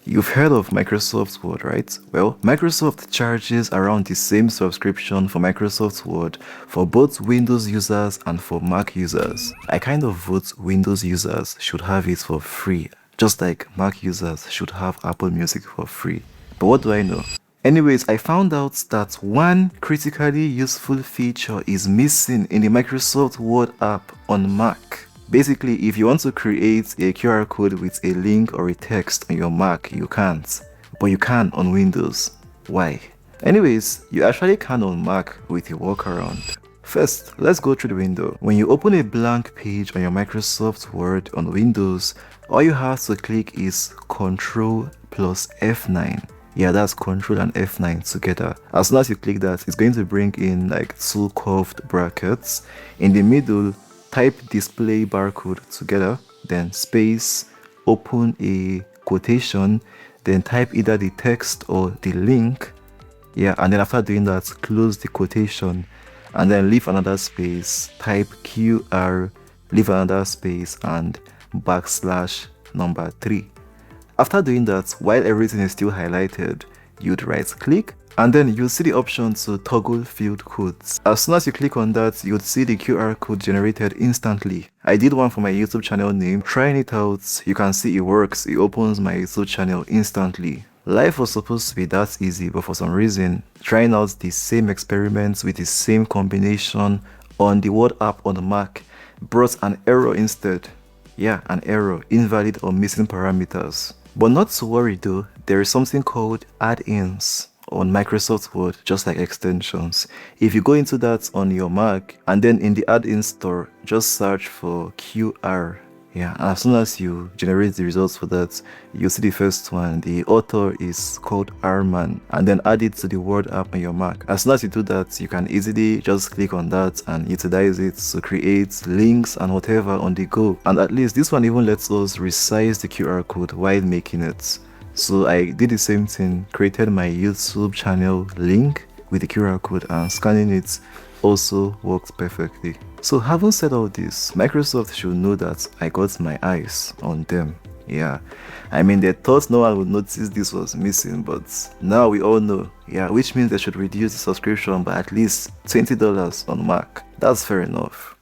You've heard of Microsoft Word, right? Well, Microsoft charges around the same subscription for Microsoft Word for both Windows users and for Mac users. I kind of vote Windows users should have it for free, just like Mac users should have Apple Music for free. But what do I know? Anyways, I found out that one critically useful feature is missing in the Microsoft Word app on Mac. Basically, if you want to create a QR code with a link or a text on your Mac, you can't. But you can on Windows. Why? Anyways, you actually can on Mac with a workaround. First, let's go through the window. When you open a blank page on your Microsoft Word on Windows, all you have to click is Ctrl plus F9. Yeah, that's Ctrl and F9 together. As soon as you click that, it's going to bring in like two curved brackets. In the middle, type display barcode together, then space, open a quotation, then type either the text or the link. Yeah, and then after doing that, close the quotation and then leave another space, type QR, leave another space and backslash number 3. After doing that, while everything is still highlighted, you'd right click and then you'll see the option to toggle field codes. As soon as you click on that, you'd see the QR code generated instantly. I did one for my YouTube channel name. Trying it out, you can see it works. It opens my YouTube channel instantly. Life was supposed to be that easy, but for some reason, trying out the same experiments with the same combination on the Word app on the Mac brought an error instead. Yeah, an error, invalid or missing parameters. But not to worry though, there is something called add-ins on Microsoft Word, just like extensions. If you go into that on your Mac and then in the add-in store, just search for QR. Yeah, and as soon as you generate the results for that, you'll see the first one. The author is called Arman, and then add it to the Word app on your Mac. As soon as you do that, you can easily just click on that and utilize it to create links and whatever on the go. And at least this one even lets us resize the QR code while making it. So I did the same thing, created my YouTube channel link with the QR code and scanning it also worked perfectly. So having said all this, Microsoft should know that I got my eyes on them. Yeah, I mean they thought no one would notice this was missing, but now we all know. Yeah, which means they should reduce the subscription by at least $20 on Mac. That's fair enough.